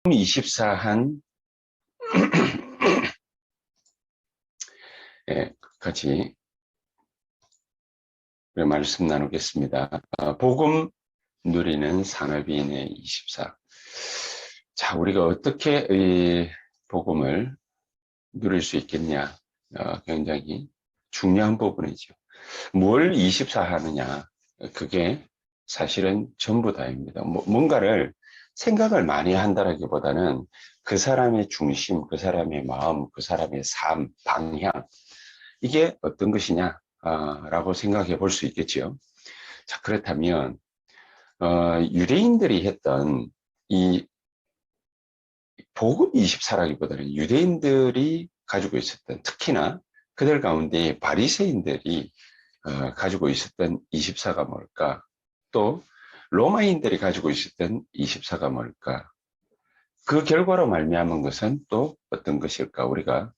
24한 같이 말씀 나누겠습니다. 복음 누리는 산업인의 24. 자, 우리가 어떻게 이 복음을 누릴 수 있겠냐? 굉장히 중요한 부분이죠. 뭘 24 하느냐? 그게 사실은 전부 다입니다. 뭔가를 생각을 많이 한다라기보다는 그 사람의 중심, 그 사람의 마음, 그 사람의 삶, 방향, 이게 어떤 것이냐 라고 생각해 볼 수 있겠죠. 자, 그렇다면 유대인들이 했던 이 복음 24라기보다는 유대인들이 가지고 있었던, 특히나 그들 가운데 바리새인들이 가지고 있었던 24가 뭘까? 또 로마인들이 가지고 있었던 24가 뭘까? 그 결과로 말미암은 것은 또 어떤 것일까? 우리가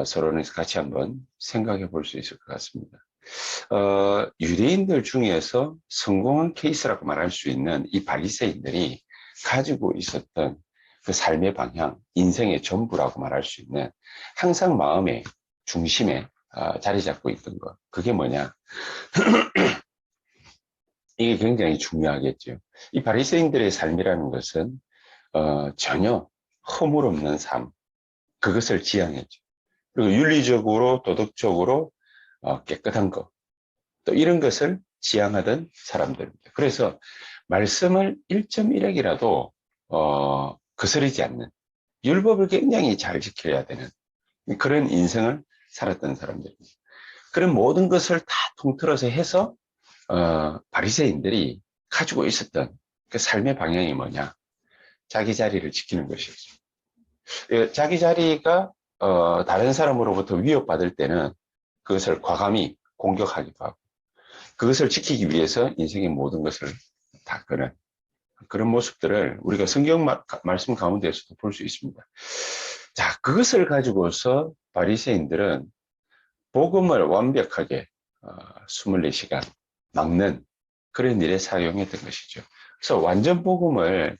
서로는 같이 한번 생각해 볼 수 있을 것 같습니다. 유대인들 중에서 성공한 케이스라고 말할 수 있는 이 바리새인들이 가지고 있었던 그 삶의 방향, 인생의 전부라고 말할 수 있는, 항상 마음의 중심에 자리 잡고 있던 것, 그게 뭐냐? 이게 굉장히 중요하겠죠. 이 바리새인들의 삶이라는 것은 전혀 허물 없는 삶, 그것을 지향했죠. 그리고 윤리적으로, 도덕적으로 깨끗한 것, 또 이런 것을 지향하던 사람들입니다. 그래서 말씀을 1.1핵이라도 거스르지 않는, 율법을 굉장히 잘 지켜야 되는 그런 인생을 살았던 사람들입니다. 그런 모든 것을 다 통틀어서 해서 바리새인들이 가지고 있었던 그 삶의 방향이 뭐냐? 자기 자리를 지키는 것이었죠. 자기 자리가 다른 사람으로부터 위협받을 때는 그것을 과감히 공격하기도 하고, 그것을 지키기 위해서 인생의 모든 것을 다 끄는 그런 모습들을 우리가 성경 말씀 가운데에서도 볼 수 있습니다. 자, 그것을 가지고서 바리새인들은 복음을 완벽하게 24시간 막는 그런 일에 사용했던 것이죠. 그래서 완전 복음을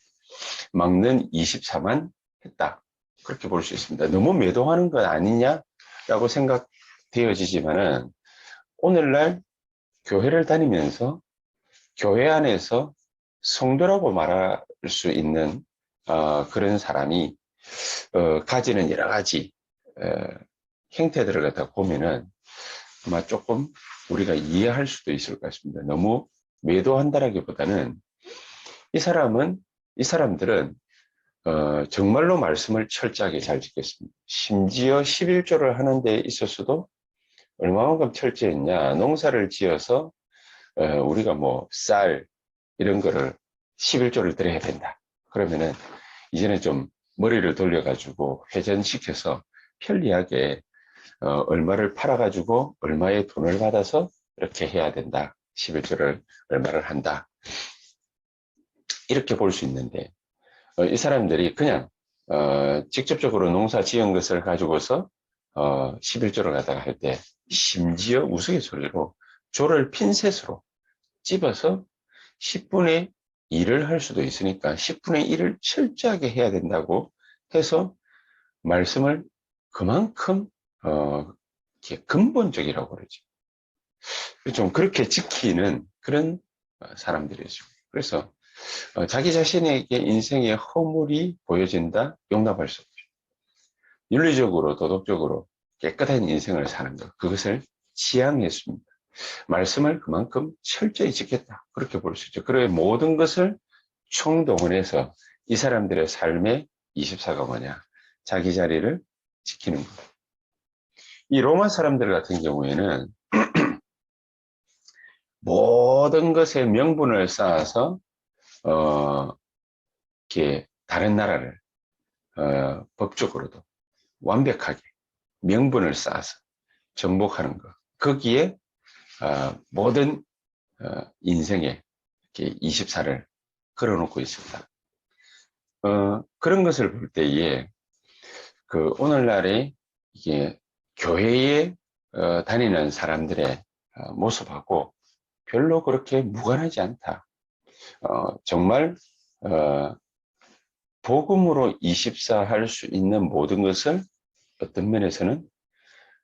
막는 24만 했다, 그렇게 볼 수 있습니다. 너무 매도하는 건 아니냐라고 생각되어지지만은, 오늘날 교회를 다니면서 교회 안에서 성도라고 말할 수 있는 그런 사람이 가지는 여러 가지 형태들을 갖다 보면은 아마 조금 우리가 이해할 수도 있을 것 같습니다. 너무 매도한다라기보다는 이 사람들은 정말로 말씀을 철저하게 잘 지켰습니다. 심지어 11조를 하는 데 있어서도 얼마만큼 철저했냐? 농사를 지어서 우리가 뭐 쌀 이런 거를 11조를 드려야 된다. 그러면은 이제는 좀 머리를 돌려가지고 회전시켜서 편리하게 얼마를 팔아가지고 얼마의 돈을 받아서 이렇게 해야 된다. 11조를 얼마를 한다. 이렇게 볼 수 있는데, 이 사람들이 그냥 직접적으로 농사 지은 것을 가지고서 11조를 갖다가 할 때 심지어 우스갯소리로 조를 핀셋으로 찝어서 10분의 1을 할 수도 있으니까 10분의 1을 철저하게 해야 된다고 해서 말씀을 그만큼 근본적이라고 그러죠. 좀 그렇게 지키는 그런 사람들이죠. 그래서 자기 자신에게 인생의 허물이 보여진다, 용납할 수 없죠. 윤리적으로, 도덕적으로 깨끗한 인생을 사는 것, 그것을 지향했습니다. 말씀을 그만큼 철저히 지켰다, 그렇게 볼 수 있죠. 그래, 모든 것을 총동원해서 이 사람들의 삶의 24가 뭐냐? 자기 자리를 지키는 것. 이 로마 사람들 같은 경우에는 모든 것에 명분을 쌓아서 이렇게 다른 나라를 법적으로도 완벽하게 명분을 쌓아서 정복하는 것, 거기에 모든 인생의 이렇게 24를 걸어놓고 있습니다. 그런 것을 볼 때에 그 오늘날의 이게 교회에 다니는 사람들의 모습하고 별로 그렇게 무관하지 않다. 정말 복음으로 24 할 수 있는 모든 것을 어떤 면에서는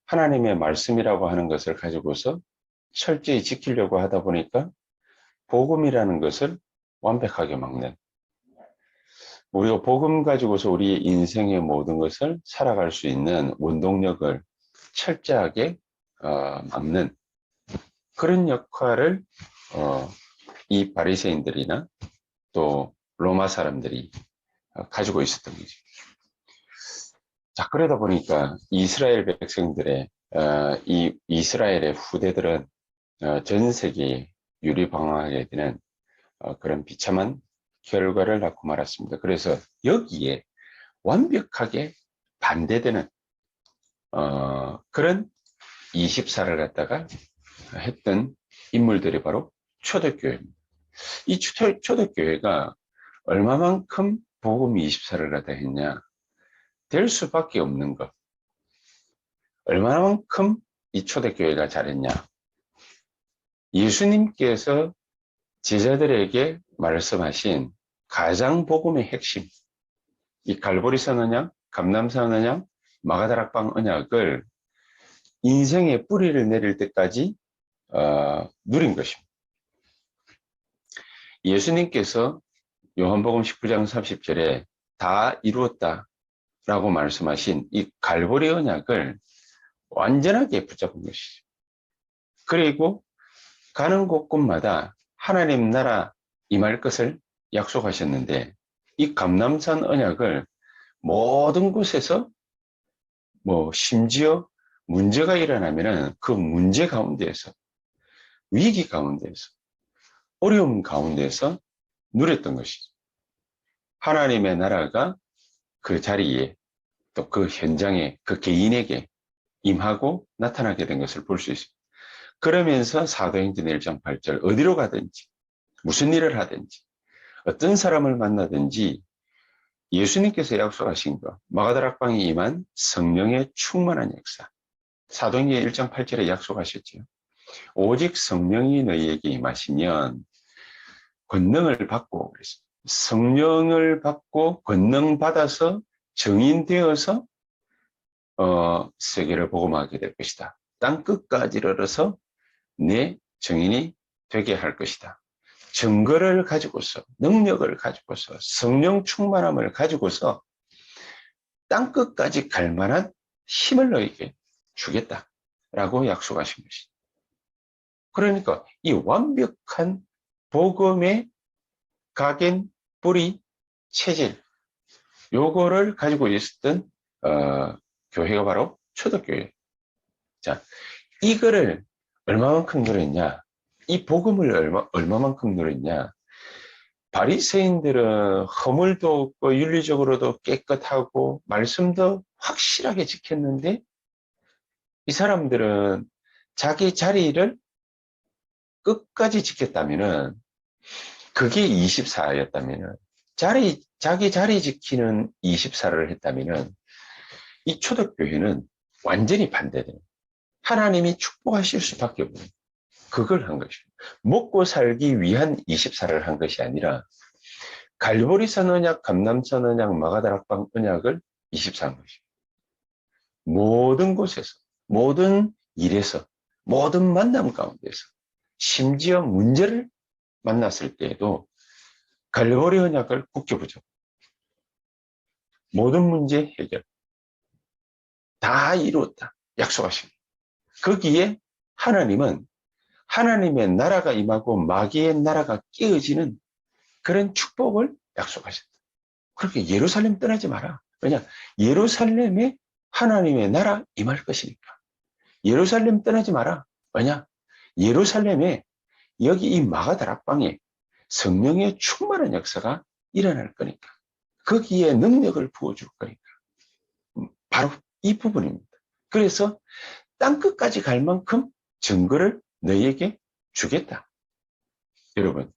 하나님의 말씀이라고 하는 것을 가지고서 철저히 지키려고 하다 보니까 복음이라는 것을 완벽하게 막는, 우리가 복음 가지고서 우리의 인생의 모든 것을 살아갈 수 있는 원동력을 철저하게 막는 그런 역할을 이 바리새인들이나 또 로마 사람들이 가지고 있었던 거죠. 자, 그러다 보니까 이스라엘 백성들의 이 이스라엘의 후대들은 전 세계에 유리방황하게 되는 그런 비참한 결과를 낳고 말았습니다. 그래서 여기에 완벽하게 반대되는 그런 24를 갖다가 했던 인물들이 바로 초대교회입니다. 이 초대교회가 얼마만큼 복음 24를 갖다 했냐, 될 수밖에 없는 것. 얼마만큼 이 초대교회가 잘했냐, 예수님께서 제자들에게 말씀하신 가장 복음의 핵심, 이 갈보리산 언약, 감람산 언약, 마가다락방 언약을 인생의 뿌리를 내릴 때까지 누린 것입니다. 예수님께서 요한복음 19장 30절에 다 이루었다 라고 말씀하신 이 갈보리 언약을 완전하게 붙잡은 것이죠. 그리고 가는 곳곳마다 하나님 나라 임할 것을 약속하셨는데, 이 감람산 언약을 모든 곳에서 심지어 문제가 일어나면은 그 문제 가운데에서, 위기 가운데에서, 어려움 가운데에서 누렸던 것이죠. 하나님의 나라가 그 자리에, 또 그 현장에, 그 개인에게 임하고 나타나게 된 것을 볼 수 있습니다. 그러면서 사도행전 1장 8절, 어디로 가든지 무슨 일을 하든지 어떤 사람을 만나든지 예수님께서 약속하신 것, 마가다락방에 임한 성령의 충만한 역사, 사도행전 1장 8절에 약속하셨죠. 오직 성령이 너희에게 임하시면 권능을 받고, 그랬어요. 성령을 받고 권능 받아서 정인되어서 세계를 복음하게 될 것이다. 땅 끝까지 이르러서 내 정인이 되게 할 것이다. 증거를 가지고서, 능력을 가지고서, 성령 충만함을 가지고서 땅 끝까지 갈 만한 힘을 너에게 주겠다라고 약속하신 것이다. 그러니까 이 완벽한 복음의 각인, 뿌리, 체질, 요거를 가지고 있었던 교회가 바로 초대교회. 자, 이거를 얼마만큼 누렸냐? 이 복음을 얼마만큼 누렸냐? 바리새인들은 허물도 없고 윤리적으로도 깨끗하고 말씀도 확실하게 지켰는데, 이 사람들은 자기 자리를 끝까지 지켰다면은, 그게 24였다면은, 자기 자리 지키는 24를 했다면은, 이 초대교회는 완전히 반대돼요. 하나님이 축복하실 수밖에 없는 그걸 한 것입니다. 먹고 살기 위한 24를 한 것이 아니라 갈보리산 언약, 감람산 언약, 마가다락방 언약을 24한 것입니다. 모든 곳에서, 모든 일에서, 모든 만남 가운데서, 심지어 문제를 만났을 때에도 갈보리 언약을 굳게 붙잡고 모든 문제 해결 다 이루었다 약속하십니다. 거기에 하나님은 하나님의 나라가 임하고 마귀의 나라가 깨어지는 그런 축복을 약속하셨다. 그렇게 예루살렘 떠나지 마라. 왜냐? 예루살렘에 하나님의 나라 임할 것이니까. 예루살렘 떠나지 마라. 왜냐? 예루살렘에 여기 이 마가다락방에 성령의 충만한 역사가 일어날 거니까. 거기에 능력을 부어줄 거니까. 바로 이 부분입니다. 그래서 땅끝까지 갈 만큼 증거를 너희에게 주겠다. 여러분,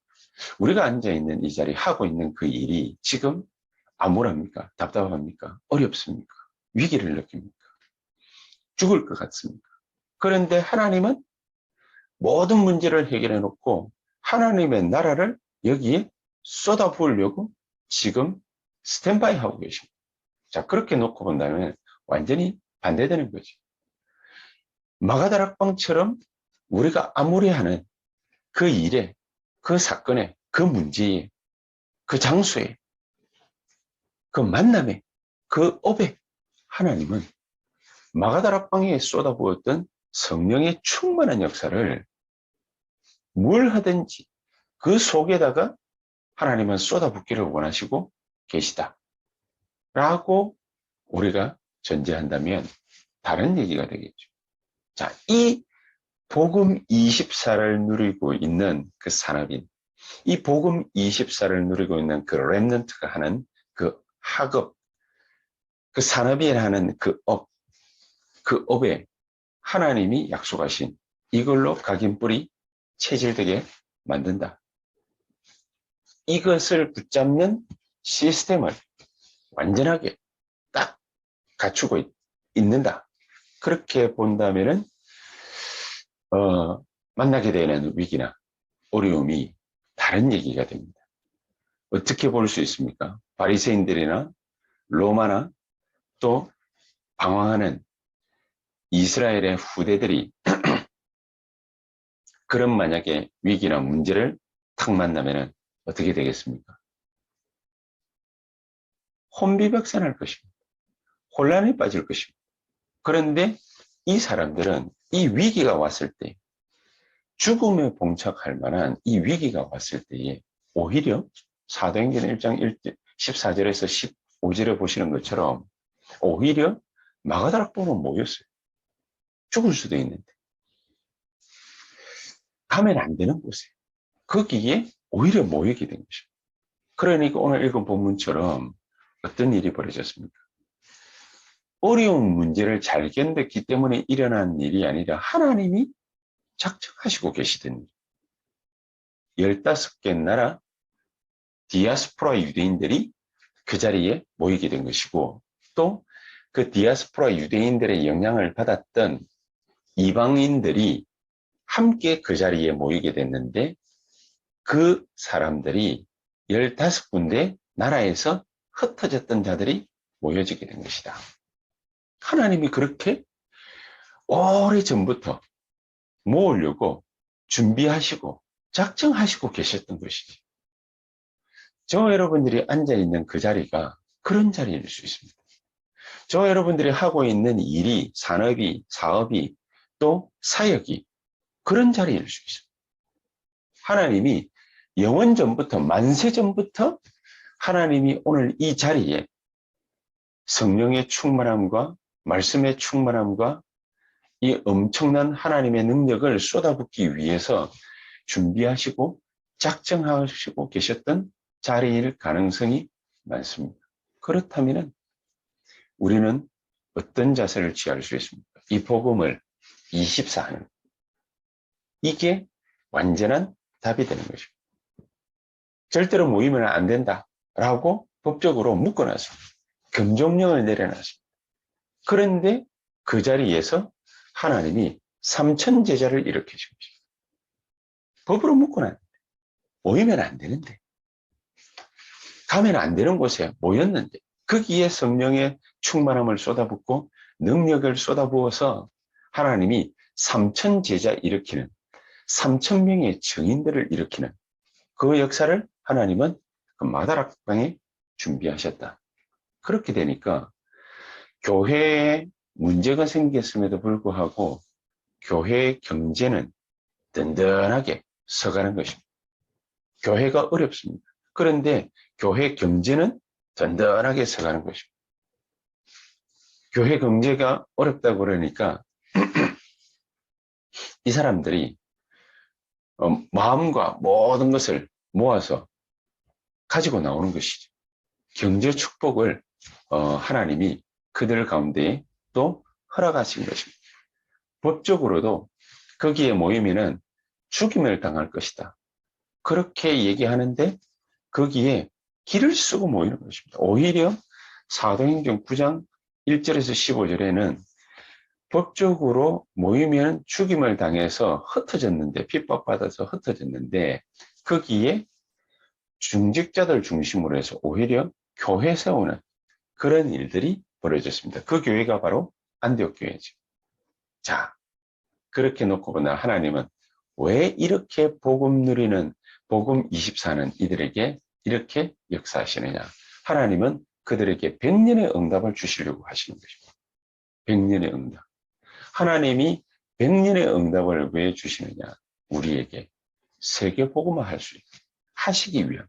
우리가 앉아있는 이 자리 하고 있는 그 일이 지금 암울합니까? 답답합니까? 어렵습니까? 위기를 느낍니까? 죽을 것 같습니까? 그런데 하나님은 모든 문제를 해결해 놓고 하나님의 나라를 여기에 쏟아부으려고 지금 스탠바이 하고 계십니다. 자, 그렇게 놓고 본다면 완전히 반대되는 거죠. 마가다락방처럼 우리가 아무리 하는 그 일에, 그 사건에, 그 문제에, 그 장소에, 그 만남에, 그 업에 하나님은 마가다락방에 쏟아부었던 성령의 충만한 역사를 뭘 하든지 그 속에다가 하나님은 쏟아붓기를 원하시고 계시다. 라고 우리가 전제한다면 다른 얘기가 되겠죠. 자, 이 복음 24를 누리고 있는 그 산업인, 이 복음 24를 누리고 있는 그 렘넌트가 하는 그 학업, 그 산업인 하는 그 업에 하나님이 약속하신 이걸로 각인뿔이 체질되게 만든다. 이것을 붙잡는 시스템을 완전하게 딱 갖추고 있는다. 그렇게 본다면은 만나게 되는 위기나 어려움이 다른 얘기가 됩니다. 어떻게 볼 수 있습니까? 바리새인들이나 로마나 또 방황하는 이스라엘의 후대들이 그런 만약에 위기나 문제를 탁 만나면 어떻게 되겠습니까? 혼비백산할 것입니다. 혼란에 빠질 것입니다. 그런데 이 사람들은 이 위기가 왔을 때, 죽음에 봉착할 만한 이 위기가 왔을 때에 오히려 사도행전 1장 14절에서 15절에 보시는 것처럼 오히려 마가다락방으로 모였어요. 죽을 수도 있는데. 가면 안 되는 곳에. 거기에 오히려 모이게 된 것입니다. 그러니까 오늘 읽은 본문처럼 어떤 일이 벌어졌습니까? 어려운 문제를 잘 견뎠기 때문에 일어난 일이 아니라 하나님이 작정하시고 계시던 일. 15개 나라 디아스포라 유대인들이 그 자리에 모이게 된 것이고 또 그 디아스포라 유대인들의 영향을 받았던 이방인들이 함께 그 자리에 모이게 됐는데 그 사람들이 15군데 나라에서 흩어졌던 자들이 모여지게 된 것이다. 하나님이 그렇게 오래전부터 모으려고 준비하시고 작정하시고 계셨던 것이지. 저 여러분들이 앉아있는 그 자리가 그런 자리일 수 있습니다. 저 여러분들이 하고 있는 일이, 산업이, 사업이, 또 사역이 그런 자리일 수 있습니다. 하나님이 영원전부터, 만세전부터 하나님이 오늘 이 자리에 성령의 충만함과 말씀의 충만함과 이 엄청난 하나님의 능력을 쏟아붓기 위해서 준비하시고 작정하시고 계셨던 자리일 가능성이 많습니다. 그렇다면 우리는 어떤 자세를 취할 수 있습니까? 이 복음을 24하는 이게 완전한 답이 되는 것입니다. 절대로 모이면 안 된다라고 법적으로 묶어놨습니다. 금종령을 내려놨습니다. 그런데 그 자리에서 하나님이 3천 제자를 일으키신 것입니다. 법으로 묶어놨는데 모이면 안 되는데 가면 안 되는 곳에 모였는데 거기에 성령의 충만함을 쏟아붓고 능력을 쏟아부어서 하나님이 3천 제자 일으키는 3천 명의 증인들을 일으키는 그 역사를 하나님은 그 마다락방에 준비하셨다. 그렇게 되니까 교회에 문제가 생겼음에도 불구하고 교회의 경제는 든든하게 서가는 것입니다. 교회가 어렵습니다. 그런데 교회 경제는 든든하게 서가는 것입니다. 교회 경제가 어렵다고 그러니까 이 사람들이 마음과 모든 것을 모아서 가지고 나오는 것이죠. 경제 축복을 하나님이 그들 가운데 또 허락하신 것입니다. 법적으로도 거기에 모이면은 죽임을 당할 것이다. 그렇게 얘기하는데 거기에 길을 쓰고 모이는 것입니다. 오히려 사도행전 9장 1절에서 15절에는 법적으로 모이면 죽임을 당해서 흩어졌는데, 핍박받아서 흩어졌는데 거기에 중직자들 중심으로 해서 오히려 교회 세우는 그런 일들이 벌어졌습니다. 그 교회가 바로 안디옥 교회죠. 자, 그렇게 놓고 보나 하나님은 왜 이렇게 복음 누리는 복음 24는 이들에게 이렇게 역사하시느냐. 하나님은 그들에게 100년의 응답을 주시려고 하시는 것입니다. 100년의 응답. 하나님이 100년의 응답을 왜 주시느냐. 우리에게 세계 복음화 할 수 있게 하시기 위한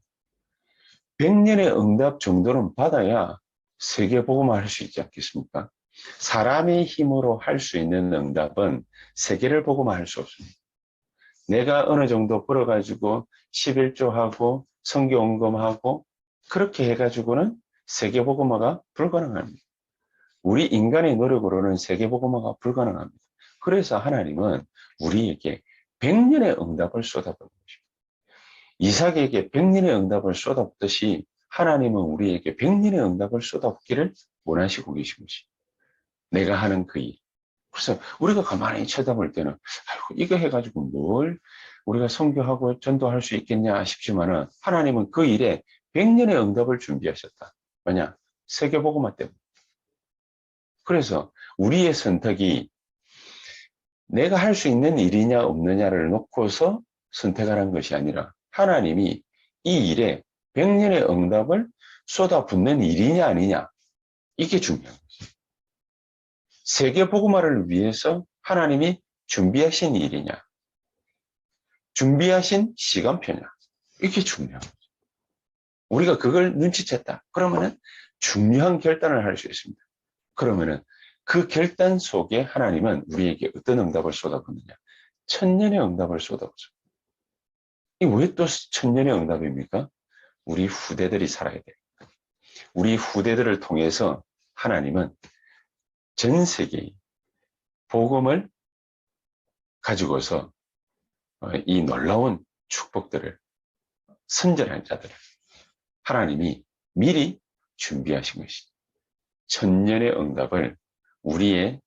100년의 응답 정도는 받아야 세계 복음화 할 수 있지 않겠습니까? 사람의 힘으로 할 수 있는 응답은 세계를 복음화 할 수 없습니다. 내가 어느 정도 벌어가지고 11조하고 선교원금하고 그렇게 해가지고는 세계복음화가 불가능합니다. 우리 인간의 노력으로는 세계복음화가 불가능합니다. 그래서 하나님은 우리에게 100년의 응답을 쏟아붓는 것입니다. 이삭에게 100년의 응답을 쏟아붓듯이 하나님은 우리에게 100년의 응답을 쏟아붓기를 원하시고 계신 것입니다. 내가 하는 그 일. 그래서 우리가 가만히 쳐다볼 때는 아이고, 이거 해가지고 뭘 우리가 선교하고 전도할 수 있겠냐 싶지만은 하나님은 그 일에 100년의 응답을 준비하셨다. 뭐냐? 세계복음화 때문에. 그래서 우리의 선택이 내가 할 수 있는 일이냐 없느냐를 놓고서 선택하는 것이 아니라 하나님이 이 일에 100년의 응답을 쏟아붓는 일이냐 아니냐 이게 중요한 거죠. 세계복음화를 위해서 하나님이 준비하신 일이냐 준비하신 시간표냐 이게 중요한 거죠. 우리가 그걸 눈치챘다. 그러면은 중요한 결단을 할 수 있습니다. 그러면은 그 결단 속에 하나님은 우리에게 어떤 응답을 쏟아붓느냐. 천년의 응답을 쏟아부죠. 이 왜 또 천년의 응답입니까? 우리 후대들이 살아야 돼요. 우리 후대들을 통해서 하나님은 전 세계의 복음을 가지고서 이 놀라운 축복들을 선전할 자들을 하나님이 미리 준비하신 것이죠. 천년의 응답을 우리의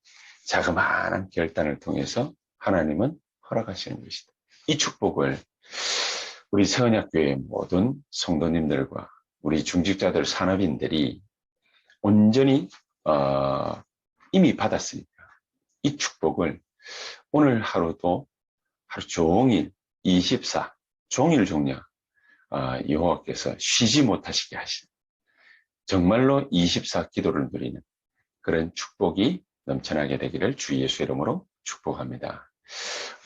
자그마한 결단을 통해서 하나님은 허락하시는 것이다. 이 축복을 우리 세언약교회의 모든 성도님들과 우리 중직자들 산업인들이 온전히 이미 받았으니까 이 축복을 오늘 하루도 하루 종일 24 종일 종려 여호와께서 쉬지 못하시게 하시는 정말로 24 기도를 누리는 그런 축복이 넘쳐나게 되기를 주 예수의 이름으로 축복합니다.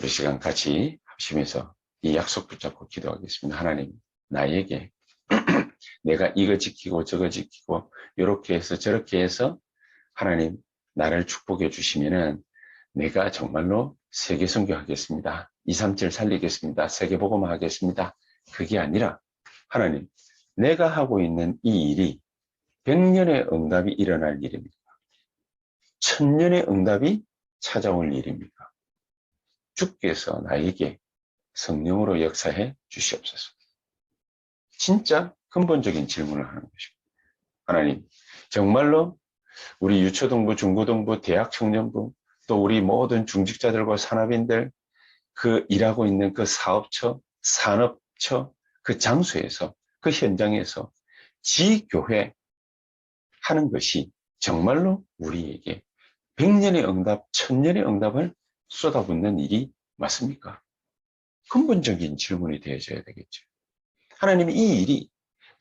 우리 시간 같이 합심해서 이 약속 붙잡고 기도하겠습니다. 하나님, 나에게 내가 이거 지키고 저거 지키고 이렇게 해서 저렇게 해서 하나님 나를 축복해 주시면은 내가 정말로 세계 선교하겠습니다. 237 살리겠습니다. 세계 복음화 하겠습니다. 그게 아니라 하나님, 내가 하고 있는 이 일이 100년의 응답이 일어날 일입니까? 1000년의 응답이 찾아올 일입니까? 주께서 나에게 성령으로 역사해 주시옵소서. 진짜 근본적인 질문을 하는 것입니다. 하나님, 정말로 우리 유초등부, 중고등부, 대학 청년부, 또 우리 모든 중직자들과 산업인들, 그 일하고 있는 그 사업처, 산업처, 그 장소에서, 그 현장에서 지교회 하는 것이 정말로 우리에게 100년의 응답, 1000년의 응답을 쏟아붓는 일이 맞습니까? 근본적인 질문이 되어져야 되겠죠. 하나님이 이 일이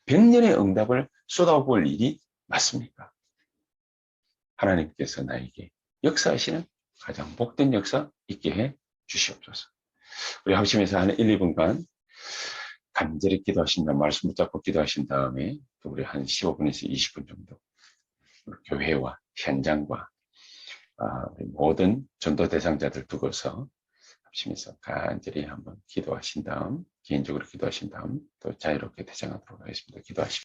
100년의 응답을 쏟아볼 일이 맞습니까? 하나님께서 나에게 역사하시는 가장 복된 역사 있게 해 주시옵소서. 우리 합심해서 한 1, 2분간 간절히 기도하신 다음 말씀 붙잡고 기도하신 다음에 또 우리 한 15분에서 20분 정도 교회와 현장과 우리 모든 전도 대상자들 두고서 합심해서 간절히 한번 기도하신 다음 개인적으로 기도하신 다음 또 자유롭게 대장하도록 하겠습니다. 기도하십시오.